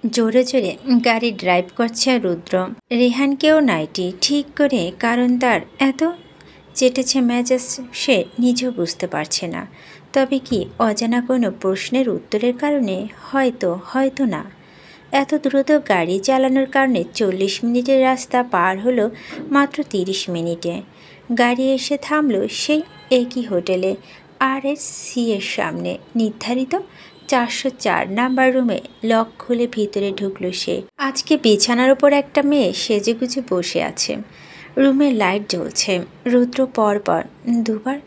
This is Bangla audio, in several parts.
জোরে জোরে গাড়ি ড্রাইভ করছে রুদ্র। রেহানকেও নাইটি ঠিক করে, কারণ তার এত চেটেছে মেজাজ সে নিজেও বুঝতে পারছে না। তবে কি অজানা কোনো প্রশ্নের উত্তরের কারণে? হয়তো না। এত দ্রুত গাড়ি চালানোর কারণে 40 মিনিটের রাস্তা পার হলো মাত্র 30 মিনিটে। গাড়ি এসে থামলো সেই একই হোটেলে, RSC এর সামনে। নির্ধারিত 404 নাম্বার রুমে লক খুলে ভিতরে ঢুকলো সে। আজকে বিছানার ওপর একটা মেয়ে সেজেগুজে বসে আছে। রুমের লাইট জ্বলছে। রুদ্র পরপর দুবার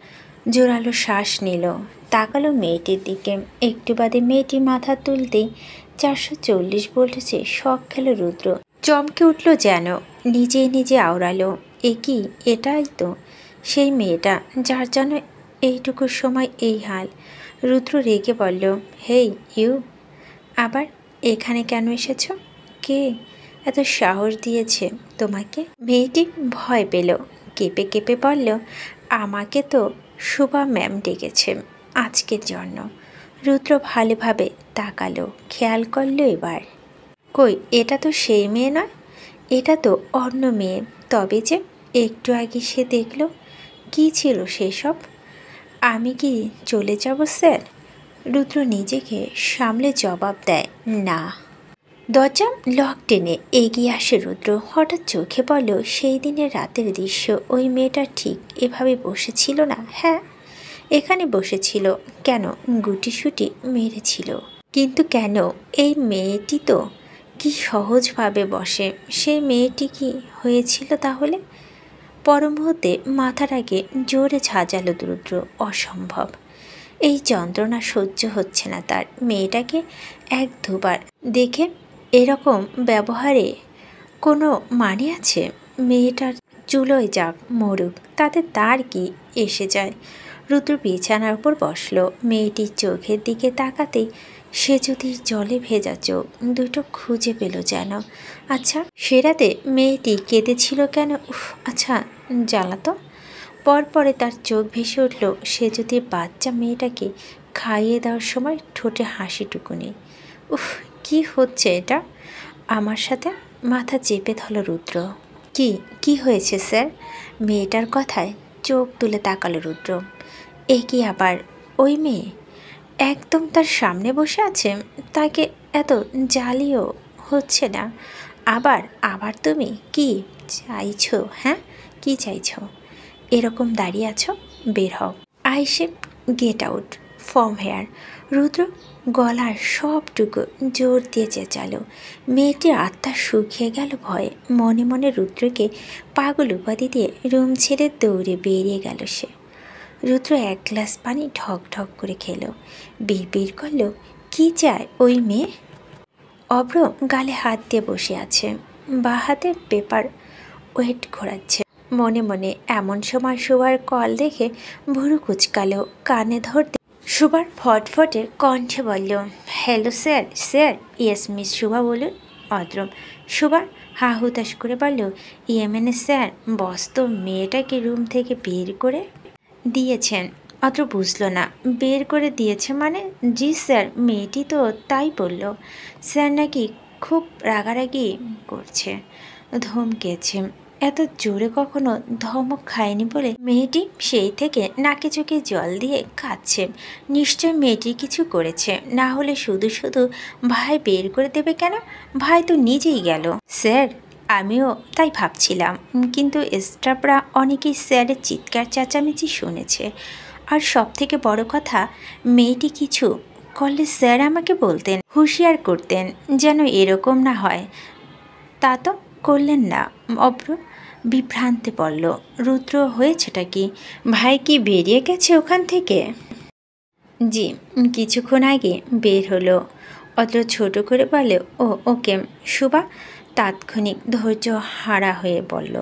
জোরালো শ্বাস নিল, তাকালো মেয়েটির দিকে। একটু বাদে মেয়েটি মাথা তুলতেই 440 বলেছে শখ খেল রুদ্র। চমকে উঠল যেন, নিজে আওড়ালো, কি এটাই তো সেই মেয়েটা যার জন্য এইটুকু সময় এই হাল। রুদ্র রেগে বলল, হেই ইউ, আবার এখানে কেন এসেছ? কে এত সাহস দিয়েছে তোমাকে? মেয়েটি ভয় পেল, কেঁপে বলল, আমাকে তো শুভা ম্যাম ডেকেছে আজকের জন্য। রুদ্র ভালোভাবে তাকালো, খেয়াল করলো এবার। কই, এটা তো সেই মেয়ে নয়, এটা তো অন্য মেয়ে। তবে যে একটু আগে সে দেখল, কি ছিল সেসব? আমি কি চলে যাব স্যার? রুদ্র নিজেকে সামলে জবাব দেয়, না। দরজা লক টেনে এগিয়ে আসে রুদ্র। হঠাৎ চোখে পড়ল সেই দিনের রাতের দৃশ্য। ওই মেয়েটা ঠিক এভাবে বসেছিল না? হ্যাঁ, এখানে বসেছিল। কেন গুটিসুটি মেরেছিল, কিন্তু কেন? এই মেয়েটি তো কি সহজভাবে বসে। সেই মেয়েটি কি হয়েছিল তাহলে? পর মুহূর্তে মাথার আগে জোরে ঝাঁঝালো রুদ্র। অসম্ভব, এই যন্ত্রণা সহ্য হচ্ছে না তার। মেয়েটাকে এক দুবার দেখে এরকম ব্যবহারে কোনো মানে আছে? মেয়েটার চুলোয় যাক মরুক, তাতে তার কি এসে যায়? রুদ্র বিছানার উপর বসলো। মেয়েটির চোখের দিকে তাকাতেই সে যদি জলে ভেজা চোখ দুটো খুঁজে পেল যেন। আচ্ছা, সে রাতে মেয়েটি কেঁদেছিল কেন? আচ্ছা, জ্বালাতো। পরে তার চোখ ভেসে উঠল সে যদি বাচ্চা মেয়েটাকে খাইয়ে দেওয়ার সময় ঠোঁটে হাসিটুকু নেই। কি হচ্ছে এটা আমার সাথে? মাথা চেপে ধরল রুদ্র। কি হয়েছে স্যার? মেয়েটার কথায় চোখ তুলে তাকালো রুদ্র। কি আবার? ওই মেয়ে একদম তার সামনে বসে আছে, তাকে এত জ্বালিয়েও হচ্ছে না। আবার তুমি কি চাইছো? হ্যাঁ, কি চাইছো? এরকম দাঁড়িয়ে আছো, বের হও। I say get out from here. Rudra গলার সবটুকু জোর দিয়ে চেঁচালো। মেয়েটির আত্মা শুকিয়ে গেল ভয়ে। মনে মনে রুদ্রকে পাগল উপাধি দিয়ে রুম ছেড়ে দৌড়ে বেরিয়ে গেল সে। রুদ্র এক গ্লাস পানি ঢক ঢক করে খেলো। বিড় করল, কি চায় ওই মেয়ে? অভ্র গালে হাত দিয়ে বসে আছে, বাঁ হাতে পেপার ওয়েট ঘোরাচ্ছে। মনে মনে এমন সময় সুভার কল দেখে ভুরু কুচকালো। কানে ধরতে সুভার ফটফটে কণ্ঠে বলল, hello sir. Yes miss Subha, বলুন। অদ্রম সুভা হা হুতাশ করে বলল, মানে স্যার, বস তো মেয়েটাকে রুম থেকে বের করে দিয়েছেন। অদ্র বুঝল না। বের করে দিয়েছে মানে? জি স্যার, মেয়েটি তো তাই বলল। স্যার নাকি খুব রাগারাগি করছে, ধমকেছে। এত জোরে কখনো ধমক খায়নি বলে মেয়েটি সেই থেকে নাকে চোখে জল দিয়ে কাঁদছে। নিশ্চয় মেয়েটি কিছু করেছে, না হলে শুধু ভাই বের করে দেবে কেন? ভাই তো নিজেই গেল। স্যার, আমিও তাই ভাবছিলাম, কিন্তু স্টাফরা অনেকেই স্যারের চিৎকার চেঁচামেচি শুনেছে। আর সব থেকে বড় কথা, মেয়েটি কিছু করলে স্যার আমাকে বলতেন, হুঁশিয়ার করতেন যেন এরকম না হয়। তা তো করলেন না। অভ্র বিভ্রান্তে পড়ল। রুদ্র, হয়েছেটা কি? ভাই কি বেরিয়ে গেছে ওখান থেকে? জি, কিছুক্ষণ আগে বের হলো। অত ছোট করে বলে, ওকে। সুভা তাৎক্ষণিক ধৈর্য হারা হয়ে বলল,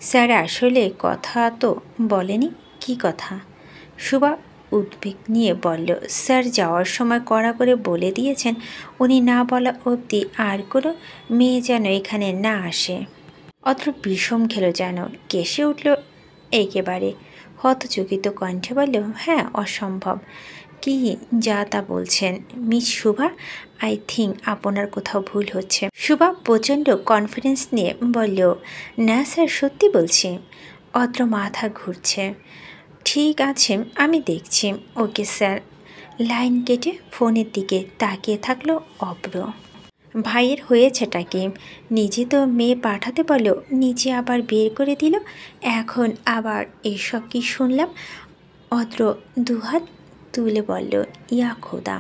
স্যার আসলে কথা তো বলেনি। কি কথা? সুভা উদ্বেগ নিয়ে বলল, স্যার যাওয়ার সময় কড়া করে বলে দিয়েছেন উনি না বলা অবধি আর কোনো মেয়ে যেন এখানে না আসে। অত বিষম খেলো যেন, কেসে উঠল একেবারে। হতচকিত কণ্ঠে বলল, হ্যাঁ, অসম্ভব। কি যা তা বলছেন মিস শুভা? আই থিঙ্ক আপনার কোথাও ভুল হচ্ছে। শুভা প্রচণ্ড কনফিডেন্স নিয়ে বলল, না স্যার, সত্যি বলছি। অদ্র মাথা ঘুরছে। ঠিক আছে, আমি দেখছি। Okay sir. লাইন কেটে ফোনের দিকে তাকিয়ে থাকলো অব্র। ভাইয়ের হয়েছেটা কি? নিজে তো মেয়ে পাঠাতে বলো, নিজে আবার বের করে দিল। এখন আবার এসব কি শুনলাম? অদ্র দুহাত তুলে বলল, ইয়া খোদা,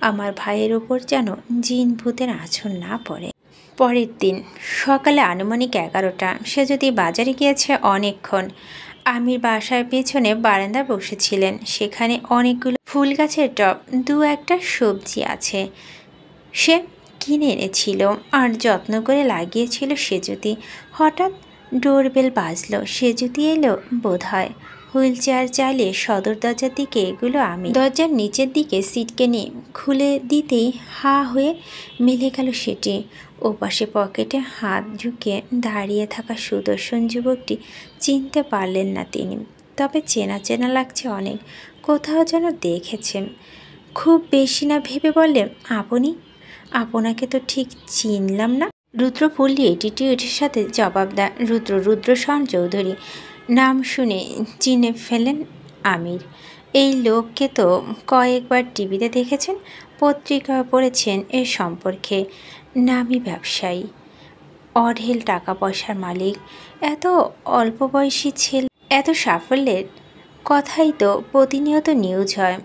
আমার ভাইয়ের ওপর যেন জিন ভূতের আঁচড় না পড়ে। পরের দিন সকালে আনুমানিক 11টা। সে যদি বাজারে গিয়েছে অনেকক্ষণ। আমির বাসার পেছনে বারান্দায় বসেছিলেন। সেখানে অনেকগুলো ফুল গাছের টব, দু একটা সবজি আছে। সে কিনে এনেছিল আর যত্ন করে লাগিয়েছিল সেজুতি। হঠাৎ ডোরবেল বাজল। সেজুতি এলো বোধ হয়। হুইল চেয়ার চালিয়ে সদর দরজার দিকে এগুলো আমি। দরজার নিচের দিকে সিটকেনি খুলে দিতেই হা হয়ে মিলে গেল সেটি। ওপাশে পকেটে হাত ঝুঁকে দাঁড়িয়ে থাকা সুদর্শন যুবকটি চিনতে পারলেন না তিনি। তবে চেনা চেনা লাগছে অনেক, কোথাও যেন দেখেছেন। খুব বেশি না ভেবে বললেন, আপনি? আপনাকে তো ঠিক চিনলাম না। রুদ্র ফুললি অ্যাটিটিউডের সাথে জবাব দেয়। রুদ্রসন চৌধুরী। নাম শুনে চিনে ফেলেন আমির। এই লোককে তো কয়েকবার টিভিতে দেখেছেন, পত্রিকায় পড়েছেন এর সম্পর্কে। নামি ব্যবসায়ী, অঢেল টাকা পয়সার মালিক। এত অল্প বয়সী ছেলে, এত সাফল্যের কথাই তো প্রতিনিয়ত নিউজ হয়।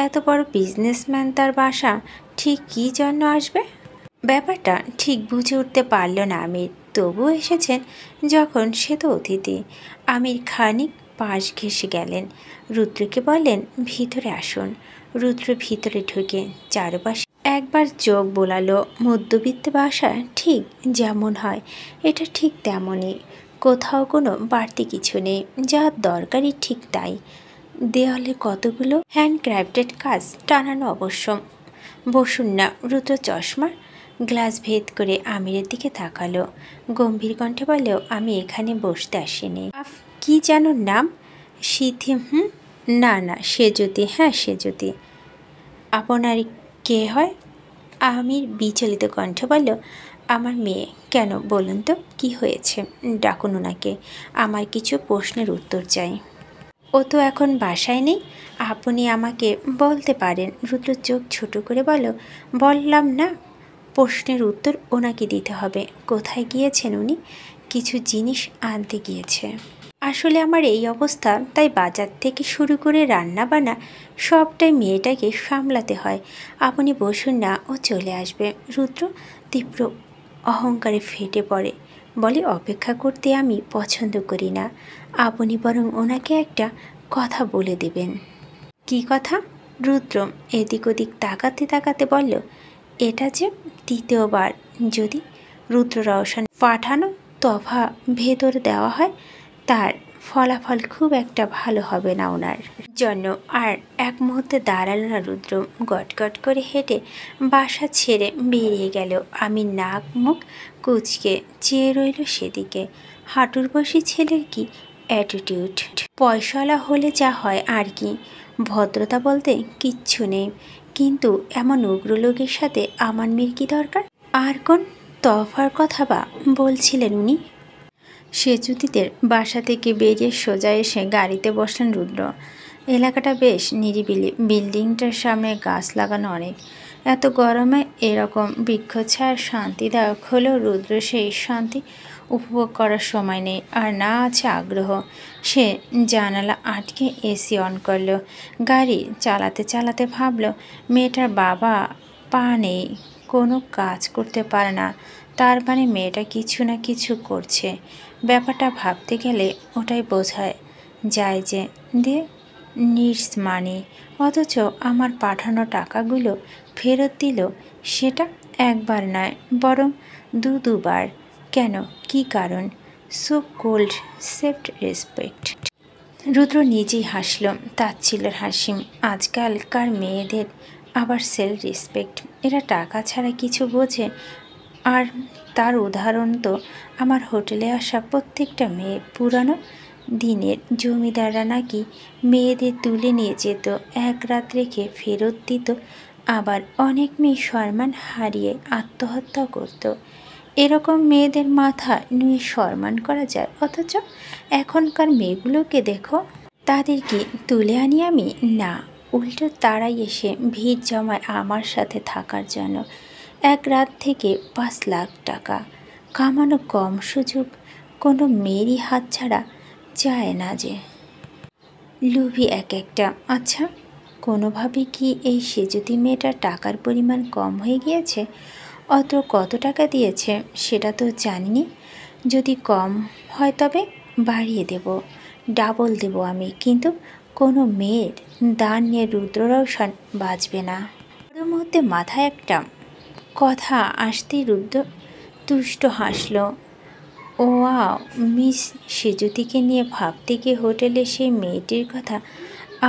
এত বড় বিজনেসম্যান, তার বাসা ঠিক কী জন্য আসবে? ব্যাপারটা ঠিক বুঝে উঠতে পারল না আমির। তবুও এসেছেন যখন, সে তো অতিথি। আমির খানিক পাশ ঘেঁষে গেলেন। রুদ্রকে বললেন, ভিতরে আসুন। রুদ্র ভিতরে ঢুকে চারপাশে একবার চোখ বোলালো। মধ্যবিত্ত বাসা ঠিক যেমন হয়, এটা ঠিক তেমনই। কোথাও কোনো বাড়তি কিছু নেই, যা দরকারি ঠিক তাই। দেওয়ালে কতগুলো হ্যান্ডক্রাফটেড কাজ টানানো অবশ্য। বসুন না। রুদ্র চশমার গ্লাস ভেদ করে আমিরের দিকে তাকালো। গম্ভীর কণ্ঠে বলল, আমি এখানে বসতে আসিনি। কি যেন নাম? সিথি? না না, সেজুতি। হ্যাঁ, সেজুতি। আপনার কে হয়? আমির বিচলিত কণ্ঠে বলল, আমার মেয়ে। কেন বলুন তো, কি হয়েছে? ডাকুন ওনাকে, আমার কিছু প্রশ্নের উত্তর চাই। ও তো এখন বাসায় নেই। আপনি আমাকে বলতে পারেন। রুদ্র চোখ ছোট করে বলো, বললাম না, প্রশ্নের উত্তর ওনাকে দিতে হবে। কোথায় গিয়েছেন উনি? কিছু জিনিস আনতে গিয়েছে। আসলে আমার এই অবস্থা, তাই বাজার থেকে শুরু করে রান্না বান্না সবটাই মেয়েটাকে সামলাতে হয়। আপনি বসুন না, ও চলে আসবে। রুদ্র তীব্র অহংকারে ফেটে পড়ে, বলে, অপেক্ষা করতে আমি পছন্দ করি না। আপনি বরং ওনাকে একটা কথা বলে দেবেন। কি কথা? রুদ্র এদিক ওদিক তাকাতে তাকাতে বলল, এটা যে দ্বিতীয়বার যদি রুদ্র রওশন পাঠানো তফা ভেতর দেওয়া হয়, তার ফলাফল খুব একটা ভালো হবে না ওনার জন্য। আর এক মুহূর্তে দাঁড়ালো না রুদ্র। গটগট করে হেঁটে বাসা ছেড়ে বেরিয়ে গেল। আমি নাক মুখ কুচকে চেয়ে রইল সেদিকে। হাঁটুর বসি ছেলের কি অ্যাটিটিউড! পয়সাওয়ালা হলে যা হয় আর কি, ভদ্রতা বলতে কিচ্ছু নেই। কিন্তু এমন উগ্র লোকের সাথে আমার মেয়ের কী দরকার? আর কোন তফার কথা বা বলছিলেন উনি? সেজুতিদের বাসা থেকে বেরিয়ে সোজা এসে গাড়িতে বসলেন রুদ্র। এলাকাটা বেশ নিরিবিলি। বিল্ডিংটার সামনে গাছ লাগানো অনেক। এত গরমে এরকম বৃক্ষছায়া শান্তিদায়ক হলেও রুদ্র সেই শান্তি উপভোগ করার সময় নেই, আর না আছে আগ্রহ। সে জানালা আটকে এসি অন করল। গাড়ি চালাতে চালাতে ভাবল, মেয়েটার বাবা পা নেই, কোনো কাজ করতে পারে না, তার মানে মেয়েটা কিছু না কিছু করছে। ব্যাপারটা ভাবতে গেলে ওটাই বোঝায় যায় যে দে নিডস মানি, অথচ আমার পাঠানো টাকাগুলো ফেরত দিল সেটা একবার নয়, বরং দুবার। কেন? কি কারণ? So called self respect. Rudra নিজেই হাসল, তাচ্ছিল্যের হাসি। আজকালকার মেয়েদের আবার সেলফ রেসপেক্ট, এরা টাকা ছাড়া কিছু বোঝে? আর তার উদাহরণ তো আমার হোটেলে আসা প্রত্যেকটা মেয়ে। পুরানো দিনের জমিদাররা নাকি মেয়েদের তুলে নিয়ে যেত, এক রাত রেখে ফেরত দিত, আবার অনেক মেয়ে সম্মান হারিয়ে আত্মহত্যা করত। এরকম মেয়েদের মাথা নুয়ে সম্মান করা যায়, অথচ এখনকার মেয়েগুলোকে দেখো, তাদের কি তুলে আনি আমি? না, উল্টো তারাই এসে ভিড় জমায় আমার সাথে থাকার জন্য। এক রাত থেকে 5 লাখ টাকা কামানো কম সুযোগ কোনো মেয়েরই হাত ছাড়া যায় না যে। লুভি এক একটা। আচ্ছা, কোনোভাবে কি এই সেজুতি মেয়েটার টাকার পরিমাণ কম হয়ে গিয়েছে? অত কত টাকা দিয়েছে সেটা তো জানিনি। যদি কম হয় তবে বাড়িয়ে দেব, ডাবল দেব আমি, কিন্তু কোনো মেয়ের দান নিয়ে রুদ্র রওশন বাঁচবে না। ওর মধ্যে মাথায় একটা কথা আসতেই রুদ্র তুষ্ট হাসল। ওয়াও, মিস সেজুতিকে নিয়ে ভাবতে গিয়ে হোটেলে সেই মেয়েটির কথা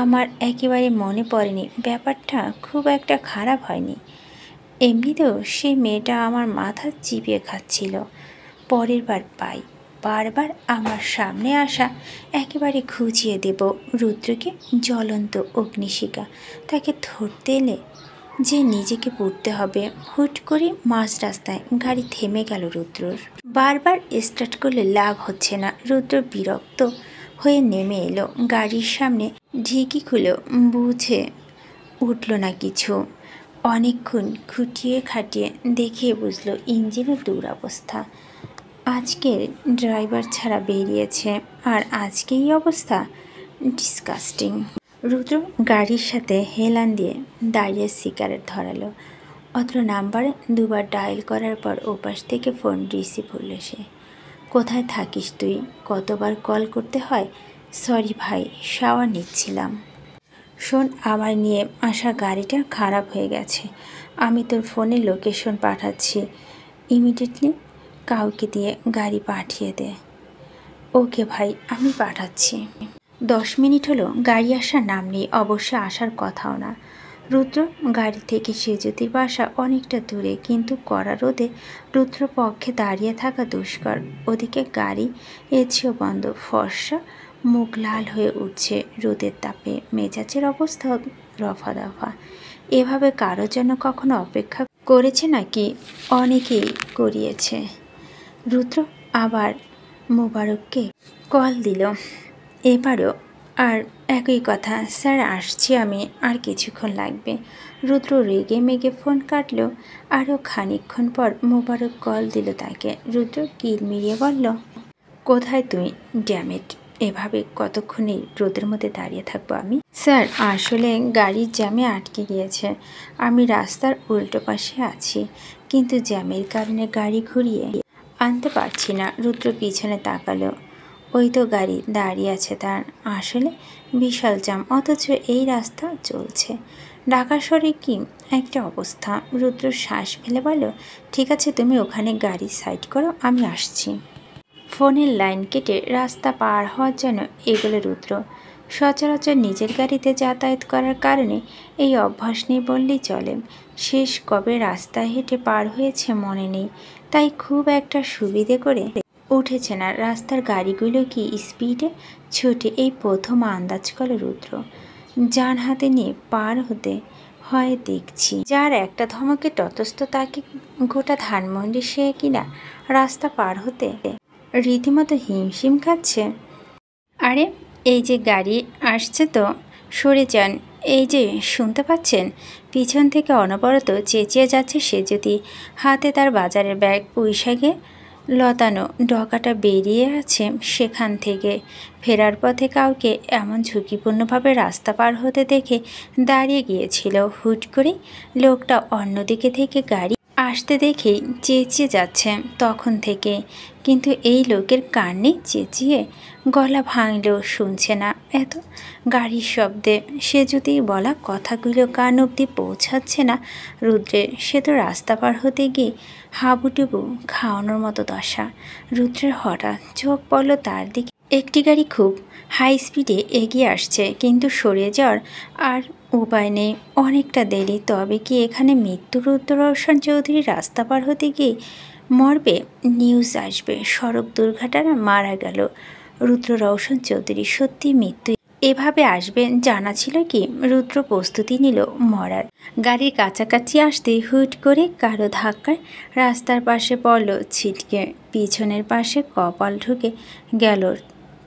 আমার একেবারে মনে পড়েনি। ব্যাপারটা খুব একটা খারাপ হয়নি। এমনিতেও সেই মেয়েটা আমার মাথা চিবিয়ে খাচ্ছিল। পরের বার পাই বারবার আমার সামনে আসা একেবারে খুঁজিয়ে দেব রুদ্রকে। জ্বলন্ত অগ্নিশিখা, তাকে ধরতে এলে যে নিজেকে পড়তে হবে। হুট করে মাঝ রাস্তায় গাড়ি থেমে গেল রুদ্রর। বারবার স্টার্ট করলে লাভ হচ্ছে না। রুদ্র বিরক্ত হয়ে নেমে এলো। গাড়ির সামনে ঢিকি খুলে বুঝে উঠল না কিছু। অনেকক্ষণ খুঁটিয়ে খাটিয়ে দেখে বুঝলো ইঞ্জিনের দুরবস্থা। আজকে ড্রাইভার ছাড়া বেরিয়েছে, আর আজকেই অবস্থা। ডিসকাস্টিং। রুদ্র গাড়ির সাথে হেলান দিয়ে দাঁড়িয়ে সিগারেট ধরালো। অত্র নাম্বারে 2 বার ডায়াল করার পর ওপাশ থেকে ফোন রিসিভ হলো সে। কোথায় থাকিস তুই? কতবার কল করতে হয়? সরি ভাই, শাওয়ার নিচ্ছিলাম। শোন, আমার নিয়ে আসা গাড়িটা খারাপ হয়ে গেছে। আমি তোর ফোনে লোকেশন পাঠাচ্ছি, ইমিডিয়েটলি কাউকে দিয়ে গাড়ি পাঠিয়ে দে। ওকে ভাই, আমি পাঠাচ্ছি। 10 মিনিট হলো গাড়ি আসার নাম নেই, অবশ্য আসার কথাও না। রুদ্র গাড়ি থেকে সেজুতির বাসা অনেকটা দূরে, কিন্তু কড়া রোদে রুদ্র পক্ষে দাঁড়িয়ে থাকা দুষ্কর। ওদিকে গাড়ি এছেও বন্ধ। ফর্সা মুখ লাল হয়ে উঠছে রোদের তাপে, মেজাজের অবস্থা রফা দফা। এভাবে কারো জন্য কখনো অপেক্ষা করেছে নাকি? অনেকেই করিয়েছে। রুদ্র আবার মোবারককে কল দিল, এবারও আর একই কথা। স্যার আসছি আমি, আর কিছুক্ষণ লাগবে। রুদ্র রেগে মেগে ফোন কাটল। আরও খানিকক্ষণ পর মোবারক কল দিল তাকে। রুদ্র কিরমিরিয়ে বলল, কোথায় তুই? ড্যামেট, এভাবে কতক্ষণই রোদের মধ্যে দাঁড়িয়ে থাকবো আমি? স্যার, আসলে গাড়ির জ্যামে আটকে গিয়েছে। আমি রাস্তার উল্টো পাশে আছি, কিন্তু জ্যামের কারণে গাড়ি ঘুরিয়ে আনতে পারছি না। রুদ্র পিছনে তাকালো। ওই তো গাড়ি দাঁড়িয়ে আছে তার। আসলে বিশাল জ্যাম, অথচ এই রাস্তা চলছে। ঢাকা শহরে কি একটা অবস্থা। রুদ্র শ্বাস ফেলে বলল, ঠিক আছে, তুমি ওখানে গাড়ি সাইড করো, আমি আসছি। ফোনের লাইন কেটে রাস্তা পার হওয়ার জন্য এগোলো রুদ্র। সচরাচর নিজের গাড়িতে যাতায়াত করার কারণে এই অভ্যাস নেই বললেই চলে। শেষ কবে রাস্তায় হেঁটে পার হয়েছে মনে নেই, তাই খুব একটা সুবিধে করে উঠেছে না। রাস্তার গাড়িগুলো কি স্পিডে ছুটে, এই প্রথম আন্দাজ করল রুদ্র। যান হাতে নিয়ে পার হতে হয় দেখছি। যার একটা ধমকে ততস্থ তাকে গোটা ধানমন্ডি সে কিনা রাস্তা পার হতে রীতিমতো হিমশিম খাচ্ছে। আরে, এই যে গাড়ি আসছে তো, সরে যান। এই যে শুনতে পাচ্ছেন? পিছন থেকে অনবরত চেঁচিয়ে যাচ্ছে সেজুতি। হাতে তার বাজারের ব্যাগ, পুঁইশাকে লতানো ডগাটা বেরিয়ে আছে সেখান থেকে। ফেরার পথে কাউকে এমন ঝুঁকিপূর্ণভাবে রাস্তা পার হতে দেখে দাঁড়িয়ে গিয়েছিল। হুট করে লোকটা অন্যদিকে থেকে গাড়ি আসতে দেখেই চেঁচিয়ে যাচ্ছে তখন থেকে, কিন্তু এই লোকের কানে চেঁচিয়ে গলা ভাঙলেও শুনছে না। এত গাড়ির শব্দে সে যদি বলা কথাগুলো কান অবধি পৌঁছাচ্ছে না রুদ্রের। সে তো রাস্তা পার হতে গিয়ে হাবুডুবু খাওয়ানোর মতো দশা। রুদ্রের হঠাৎ চোখ পড়ল তার দিকে। একটি গাড়ি খুব হাই স্পিডে এগিয়ে আসছে, কিন্তু সরে যাওয়ার আর উপায় নেই। অনেকটা দেরি। তবে কি এখানে মৃত্যু? রুদ্র রওশন চৌধুরী রাস্তা পার হতে গিয়ে মরবে, নিউজ আসবে, সড়ক দুর্ঘটনা মারা গেল। রুদ্র রওশন চৌধুরী সত্যি মৃত্যু এভাবে আসবে জানা ছিল কি? রুদ্র প্রস্তুতি নিল মরার। গাড়ির কাছাকাছি আসতে হুট করে কারো ধাক্কায় রাস্তার পাশে পড়ল ছিটকে, পিছনের পাশে কপাল ঢুকে গেল।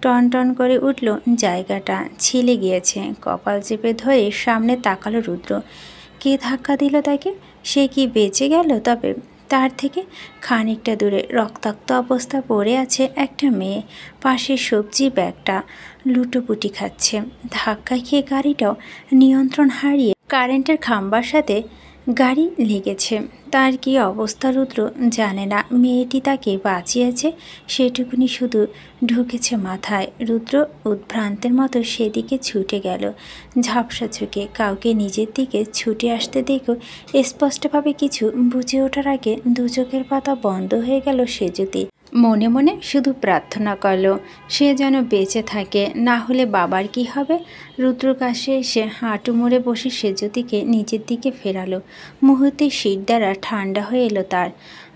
টন টন করে উঠল, জায়গাটা ছিলে গিয়েছে। কপাল চেপে ধরে সামনে তাকালো রুদ্র। কে ধাক্কা দিল তাকে? সে কি বেঁচে গেল? তবে তার থেকে খানিকটা দূরে রক্তাক্ত অবস্থা পড়ে আছে একটা মেয়ে। পাশে সবজি ব্যাগটা লুটোপুটি খাচ্ছে। ধাক্কা খেয়ে গাড়িটাও নিয়ন্ত্রণ হারিয়ে কারেন্টের খাম্বার সাথে গাড়ি লেগেছে। তার কি অবস্থা রুদ্র জানে না। মেয়েটি তাকে বাঁচিয়েছে সেটুকুনি শুধু ঢুকেছে মাথায়। রুদ্র উদ্ভ্রান্তের মতো সেদিকে ছুটে গেল ঝাপসা চোখে। কাউকে নিজের দিকে ছুটে আসতে দেখো স্পষ্টভাবে কিছু বুঝে ওঠার আগে দু চোখের পাতা বন্ধ হয়ে গেল সেজুতি। মনে মনে শুধু প্রার্থনা করল সে যেন বেঁচে থাকে, না হলে বাবার কি হবে? রুদ্র কাছে এসে হাঁটু মুড়ে বসে সেজুতিকে নিজের দিকে ফেরালো। মুহূর্তে শীত দ্বারা ঠান্ডা হয়ে এলো তার।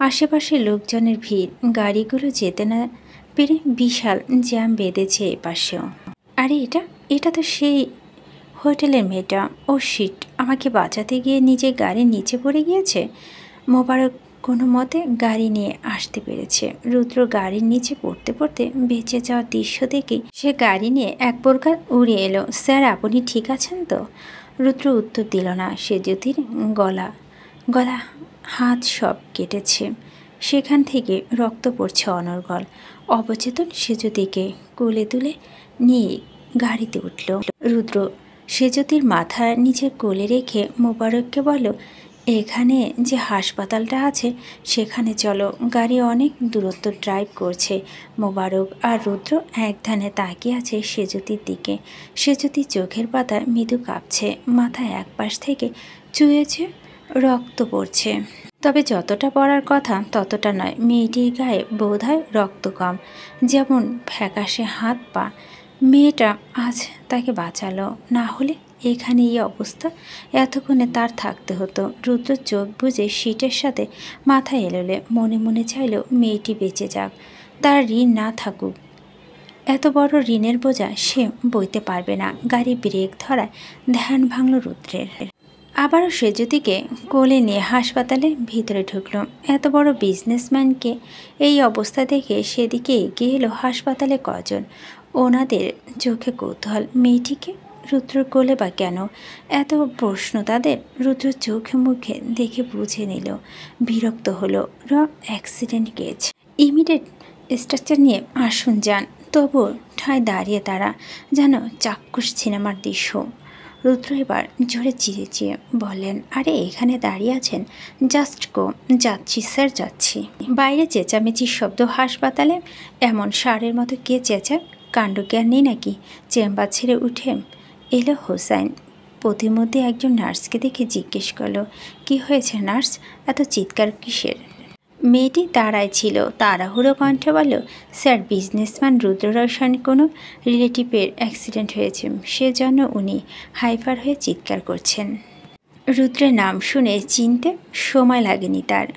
আশেপাশে লোকজনের ভিড়, গাড়িগুলো যেতে না পেরে বিশাল জ্যাম বেঁধেছে এপাশেও। আরে এটা তো সেই হোটেলের মেয়েটা। ও শিট, আমাকে বাঁচাতে গিয়ে নিজে গাড়ির নিচে পড়ে গিয়েছে। মোবারক কোনো মতে গাড়ি নিয়ে আসতে পেরেছে। রুদ্র গাড়ির নিচে পড়তে পড়তে বেঁচে যাওয়ার দৃশ্য দেখে সে গাড়ি নিয়ে এক প্রকার উড়ে এলো। স্যার, আপনি ঠিক আছেন তো? রুদ্র উত্তর দিল না। সেজুতির গলা হাত সব কেটেছে, সেখান থেকে রক্ত পড়ছে অনর্গল। অবচেতন সেজুতিকে কোলে তুলে নিয়ে গাড়িতে উঠল রুদ্র। সেজুতির মাথা নিচে কোলে রেখে মোবারককে বলল, এখানে যে হাসপাতালটা আছে সেখানে চলো। গাড়ি অনেক দূরত্ব ড্রাইভ করছে। মোবারক আর রুদ্র এক ধ্যানে তাকিয়ে আছে সেজুতির দিকে। সেজুতির চোখের পাতা মৃদু কাঁপছে, মাথা এক পাশ থেকে চুয়েছে, রক্ত পড়ছে। তবে যতটা পড়ার কথা ততটা নয়। মেয়েটির গায়ে বোধহয় রক্ত কম, যেমন ফ্যাকাশে হাত পা। মেয়েটা আজ তাকে বাঁচালো, না হলে এখানে এই অবস্থা এতক্ষণে তার থাকতে হতো। রুদ্র চোখ বুজে সিটের সাথে মাথা এলোলে মনে মনে চাইল মেয়েটি বেঁচে যাক, তার ঋণ না থাকুক। এত বড় ঋণের বোঝা সে বইতে পারবে না। গাড়ি ব্রেক ধরায় ধ্যান ভাঙল রুদ্রের। আবারও সেজুতিকে কোলে নিয়ে হাসপাতালে ভিতরে ঢুকলো। এত বড় বিজনেসম্যানকে এই অবস্থা দেখে সেদিকে এগিয়ে এলো হাসপাতালে কজন। ওনাদের চোখে কৌতূহল। মেয়েটিকে রুদ্র কোলে বা কেন? এত প্রশ্ন তাদের। রুদ্র চোখে মুখে দেখে বুঝে নিল। বিরক্ত হলো। অ্যাক্সিডেন্ট কেস, ইমিডিয়েট স্ট্রাকচার নিয়ে আসুন যান। তবুও ঠায় দাঁড়িয়ে তারা যেন চাক্ষুষ সিনেমার দৃশ্য। রুদ্র এবার জোরে চিয়ে বললেন, আরে এখানে দাঁড়িয়ে আছেন? Just go. যাচ্ছি স্যার, যাচ্ছি। বাইরে চেঁচামেচির শব্দ। হাসপাতালে এমন ষাঁড়ের মতো কে চেঁচায়? কাণ্ডজ্ঞান নেই নাকি? চেম্বার ছেড়ে উঠে এলো হোসাইন। প্রতিমধ্যে একজন নার্সকে দেখে জিজ্ঞেস করলো, কি হয়েছে নার্স, এত চিৎকার কিসের? মেয়েটি দাঁড়ায় ছিল, তাড়াহুড়ো কণ্ঠে বলল, স্যার, বিজনেসম্যান রুদ্র রওশনের কোনো রিলেটিভের অ্যাক্সিডেন্ট হয়েছে, সেজন্য উনি হাইপার হয়ে চিৎকার করছেন। রুদ্রের নাম শুনে চিনতে সময় লাগেনি তার।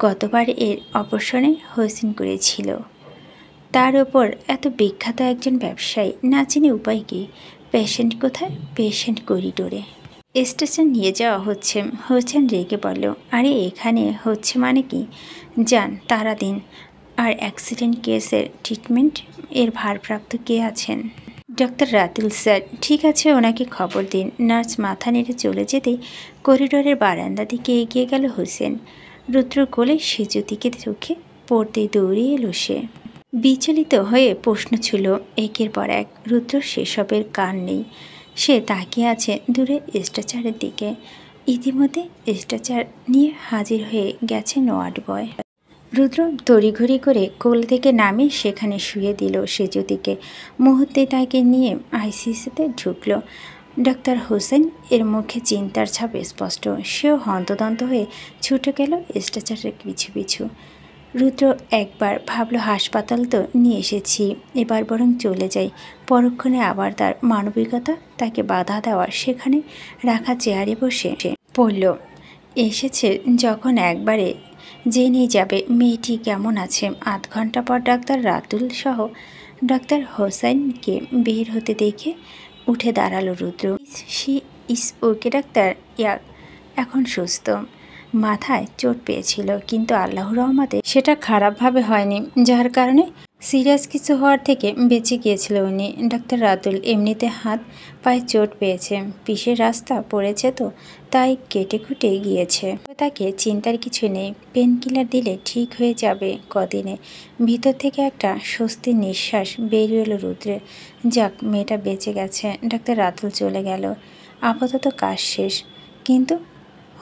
গতবার এর অপারেশনে হোসেন করেছিল। তার ওপর এত বিখ্যাত একজন ব্যবসায়ী, না চিনি উপায় কি? পেশেন্ট কোথায়? পেশেন্ট করিডোরে। স্টেশন নিয়ে যাওয়া হচ্ছে। হোসেন রেগে বলল, আরে এখানে হচ্ছে মানে কি? যান তারা দিন। আর অ্যাক্সিডেন্ট কেসের ট্রিটমেন্ট এর ভারপ্রাপ্ত কে আছেন? Doctor Ratul sir. ঠিক আছে, ওনাকে খবর দিন। নার্স মাথা নেড়ে চলে যেতেই করিডোরের বারান্দা দিকে এগিয়ে গেল হোসেন। রুদ্র কোলে সেজুতিকে চোখে পড়তেই দৌড়িয়ে এলো সে। বিচলিত হয়ে প্রশ্ন ছিল একের পর এক। রুদ্র সেসবের কান নেই। সে তাকিয়ে আছে দূরে স্ট্রেচারের দিকে। ইতিমধ্যে স্ট্রেচার নিয়ে হাজির হয়ে গেছে ওয়ার্ড বয়। রুদ্র তড়িঘড়ি করে কোল থেকে নামে সেখানে শুয়ে দিল সেজুতিকে। মুহূর্তে তাকে নিয়ে আইসিইউতে ঢুকলো ডাক্তার হোসেন। এর মুখে চিন্তার ছাপ স্পষ্ট। সেও হন্তদন্ত হয়ে ছুটে গেল স্ট্রেচারের পিছু পিছু। রুদ্র একবার ভাবল, হাসপাতাল তো নিয়ে এসেছি, এবার বরং চলে যাই। পরক্ষণে আবার তার মানবিকতা তাকে বাধা দেওয়া সেখানে রাখা চেয়ারে বসে পড়ল। এসেছে যখন একবারে জেনেই যাবে মেয়েটি কেমন আছে। আধ ঘন্টা পর ডাক্তার রাতুল সহ ডাক্তার হোসেনকে বের হতে দেখে উঠে দাঁড়ালো রুদ্র। সি ইস ওকে ডাক্তার, ইয়া এখন সুস্থ। মাথায় চোট পেয়েছিল, কিন্তু আল্লাহর রহমতে সেটা খারাপভাবে হয়নি, যার কারণে সিরিয়াস কিছু হওয়ার থেকে বেঁচে গিয়েছিল উনি। ডাক্তার রাতুল এমনিতে হাত পায়ে চোট পেয়েছে, পিসের রাস্তা পড়েছে তো, তাই কেটে কুটে গিয়েছে। তাকে চিন্তার কিছু নেই, পেন কিলার দিলে ঠিক হয়ে যাবে কদিনে। ভিতর থেকে একটা স্বস্তির নিঃশ্বাস বেরিয়ে এলো রুদ্রের। যাক, মেয়েটা বেঁচে গেছে। ডাক্তার রাতুল চলে গেল, আপাতত কাজ শেষ। কিন্তু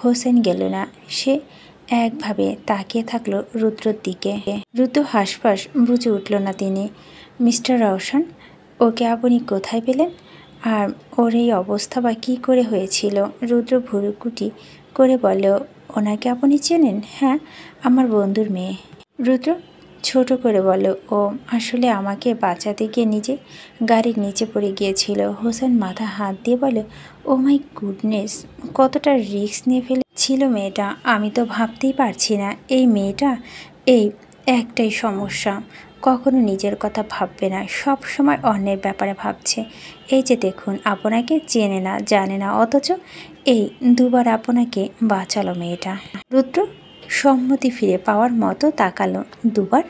হোসেন গেল না, সে একভাবে তাকিয়ে থাকলো রুদ্রর দিকে। রুদ্র হাসপাস বুঝে উঠল না তিনি। মিস্টার রওশন, ওকে আপনি কোথায় পেলেন? আর ওর এই অবস্থা বা কী করে হয়েছিল? রুদ্র ভুরুকুটি করে বলল, ওনাকে আপনি চেনেন? হ্যাঁ, আমার বন্ধুর মেয়ে। রুদ্র ছোট করে বলল, ও আসলে আমাকে বাঁচাতে গিয়ে নিজে গাড়ির নিচে পড়ে গিয়েছিল। হোসেন মাথা হাত দিয়ে বলে, ও মাই গুডনেস, কতটা রিস্ক নিয়ে ফেলেছিল মেয়েটা। আমি তো ভাবতেই পারছি না। এই মেয়েটা এই একটাই সমস্যা, কখনো নিজের কথা ভাববে না, সব সময় অন্যের ব্যাপারে ভাবছে। এই যে দেখুন, আপনাকে চেনে না, জানে না, অথচ এই দুবার আপনাকে বাঁচালো মেয়েটা। রুদ্র সম্মতি ফিরে পাওয়ার মতো তাকালো। দুবার?